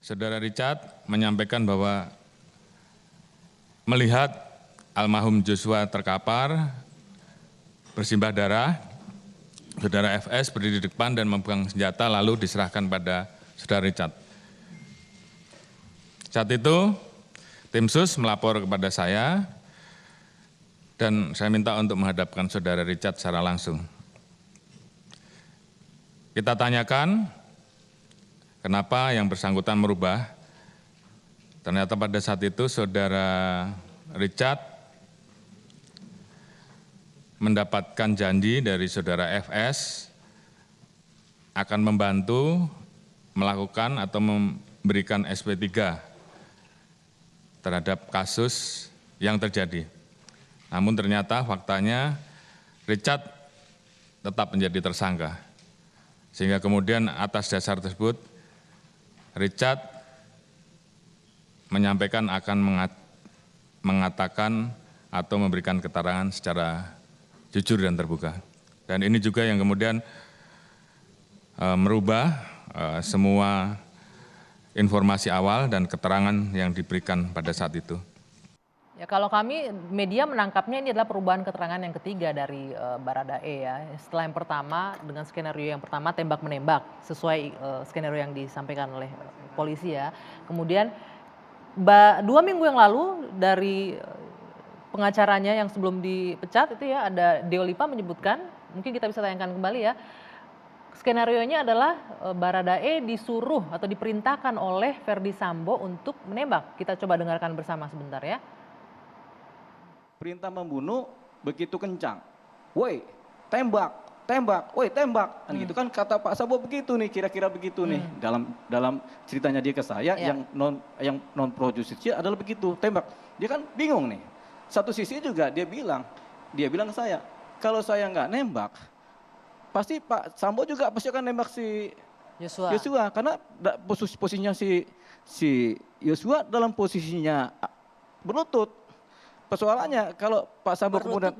Saudara Richard menyampaikan bahwa melihat almarhum Joshua terkapar, bersimbah darah, saudara FS berdiri di depan dan memegang senjata lalu diserahkan pada saudara Richard. Saat itu tim sus melapor kepada saya dan saya minta untuk menghadapkan saudara Richard secara langsung. Kita tanyakan kenapa yang bersangkutan merubah. Ternyata pada saat itu saudara Richard mendapatkan janji dari saudara FS akan membantu melakukan atau memberikan SP3 terhadap kasus yang terjadi. Namun ternyata faktanya Richard tetap menjadi tersangka. Sehingga kemudian atas dasar tersebut Richard menyampaikan akan mengatakan atau memberikan keterangan secara jujur dan terbuka. Dan ini juga yang kemudian merubah semua informasi awal dan keterangan yang diberikan pada saat itu. Ya, kalau kami media menangkapnya ini adalah perubahan keterangan yang ketiga dari Baradae ya. Setelah yang pertama dengan skenario yang pertama tembak menembak sesuai skenario yang disampaikan oleh polisi ya. Kemudian 2 minggu yang lalu dari pengacaranya yang sebelum dipecat itu ya ada Deolipa menyebutkan, mungkin kita bisa tayangkan kembali ya. Skenarionya adalah Baradae disuruh atau diperintahkan oleh Verdi Sambo untuk menembak. Kita coba dengarkan bersama sebentar ya. Perintah membunuh begitu kencang, woi tembak, tembak, woi tembak, kan gitu kan kata Pak Sambo begitu nih, kira-kira begitu nih dalam ceritanya dia ke saya yang non pro justisia adalah begitu tembak. Dia kan bingung nih. Satu sisi juga dia bilang ke saya kalau saya nggak nembak pasti Pak Sambo juga pasti akan nembak si Joshua karena posisinya si Joshua dalam posisinya berlutut. Persoalannya kalau Pak Sambo kemudian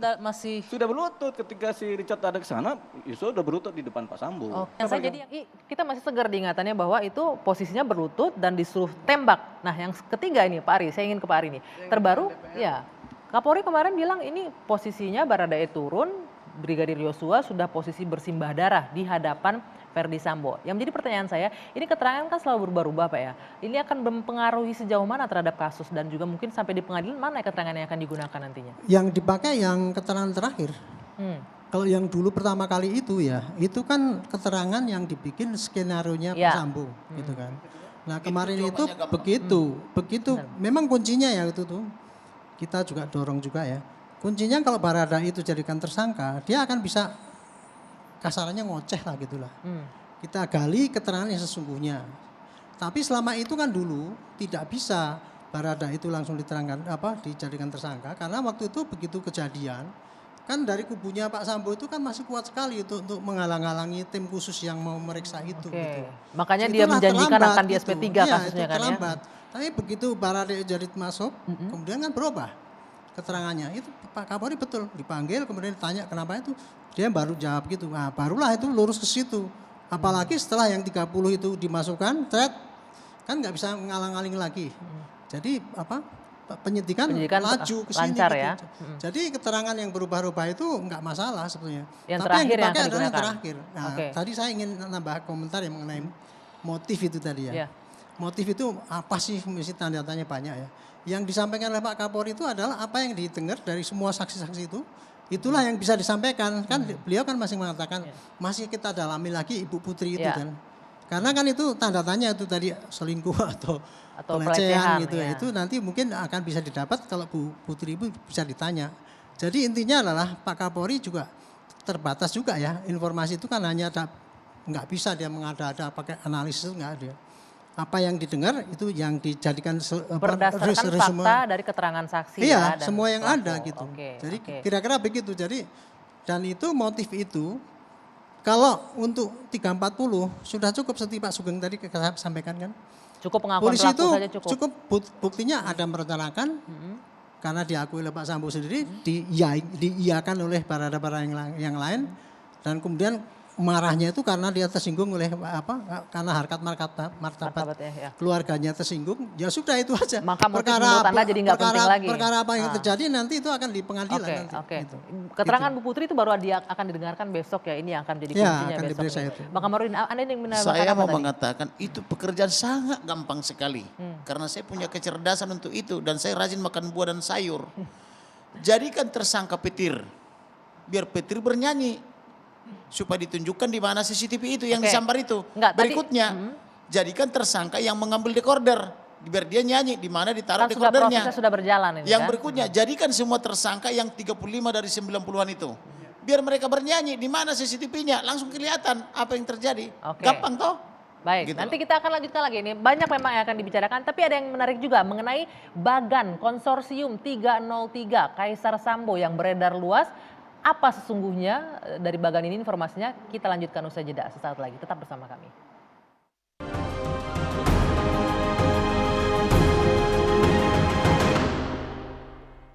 sudah berlutut ketika si Richard ada ke sana, Joshua sudah berlutut di depan Pak Sambo. Oh, jadi kita masih segar diingatannya bahwa itu posisinya berlutut dan disuruh tembak. Nah yang ketiga ini Pak Ari, saya ingin ke Pak Ari nih. Terbaru ya Kapolri kemarin bilang ini posisinya Baradae turun, Brigadir Joshua sudah posisi bersimbah darah di hadapan Verdi Sambo. Yang menjadi pertanyaan saya, ini keterangan kan selalu berubah-ubah Pak ya. Ini akan mempengaruhi sejauh mana terhadap kasus dan juga mungkin sampai di pengadilan mana keterangan yang akan digunakan nantinya? Yang dipakai yang keterangan terakhir. Kalau yang dulu pertama kali itu ya, itu kan keterangan yang dibikin skenarionya Pak Sambo gitu kan. Nah kemarin itu begitu memang kuncinya ya itu tuh. Kita juga dorong juga ya. Kuncinya kalau Baradae itu jadikan tersangka, dia akan bisa kasarannya ngoceh lah gitulah. Kita gali keterangan yang sesungguhnya. Tapi selama itu kan dulu tidak bisa Baradae itu langsung dijadikan tersangka karena waktu itu begitu kejadian kan dari kubunya Pak Sambo itu kan masih kuat sekali untuk menghalang-halangi tim khusus yang mau meriksa itu. Gitu. Makanya dia menjanjikan akan di SP3 kasusnya kan terlambat. Tapi begitu Baradae jadi masuk, kemudian kan berubah keterangannya. Itu Pak Kapolri betul dipanggil kemudian ditanya kenapa itu. Dia baru jawab gitu. Nah, barulah itu lurus ke situ. Apalagi setelah yang 30 itu dimasukkan, kan nggak bisa ngalang-aling lagi. Jadi penyidikan laju ke sini gitu. Ya? Jadi keterangan yang berubah-ubah itu nggak masalah sebetulnya. Yang tapi terakhir yang dipakai yang adalah yang terakhir. Nah, tadi saya ingin nambah komentar yang mengenai motif itu tadi ya. Motif itu apa sih, mesti tanda tanya banyak ya. Yang disampaikan oleh Pak Kapolri itu adalah apa yang didengar dari semua saksi-saksi itu. Itulah yang bisa disampaikan. Kan beliau kan masih mengatakan masih kita dalami lagi Ibu Putri itu kan. Karena kan itu tanda tanya itu tadi selingkuh atau pelecehan gitu ya. Itu nanti mungkin akan bisa didapat kalau Bu Putri itu bisa ditanya. Jadi intinya adalah Pak Kapolri juga terbatas juga ya. Informasi itu kan hanya nggak bisa dia mengada-ada pakai analisis itu nggak ada. Apa yang didengar itu yang dijadikan berdasarkan fakta dari keterangan saksi. Iya, semua yang ada gitu. Jadi kira-kira begitu. Jadi dan itu motif itu kalau untuk 340 sudah cukup seperti Pak Sugeng tadi sampaikan kan. Cukup pengakuan polisi pelaku itu saja cukup. Buktinya ada merencanakan karena diakui oleh Pak Sambo sendiri, diiyakan oleh barada-barada yang lain dan kemudian marahnya itu karena dia tersinggung oleh karena harkat martabat Martabatnya, ya. keluarganya tersinggung, ya sudah itu aja. Maka motif menurut Anda jadi nggak penting lagi. Perkara apa yang terjadi nanti itu akan di pengadilan Oke, nanti. oke. Gitu. Keterangan Bu Putri itu baru akan didengarkan besok ya, ini yang akan jadi Ya, kuncinya akan besok. diperiksa Ini. itu. Bang Kamarudin, Anda ingin menambahkan Saya apa mau tadi? mengatakan itu pekerjaan sangat gampang sekali. Karena saya punya kecerdasan untuk itu dan saya rajin makan buah dan sayur. Jadikan tersangka petir. Biar petir bernyanyi. Supaya ditunjukkan di mana CCTV itu yang disambar itu. Enggak, Berikutnya, jadikan tersangka yang mengambil dekorder. Biar dia nyanyi di mana ditaruh Kan sudah dekordernya. prosesnya sudah berjalan ini Yang kan? berikutnya, jadikan semua tersangka yang 35 dari 90-an itu. Biar mereka bernyanyi di mana CCTV-nya, langsung kelihatan apa yang terjadi. Oke. Gampang toh? Baik, Gitu nanti loh. kita akan lanjutkan lagi ini. Banyak memang yang akan dibicarakan, tapi ada yang menarik juga mengenai Bagan Konsorsium 303 Kaisar Sambo yang beredar luas. Apa sesungguhnya dari Bagan ini informasinya? Kita lanjutkan usai jeda sesaat lagi. Tetap bersama kami.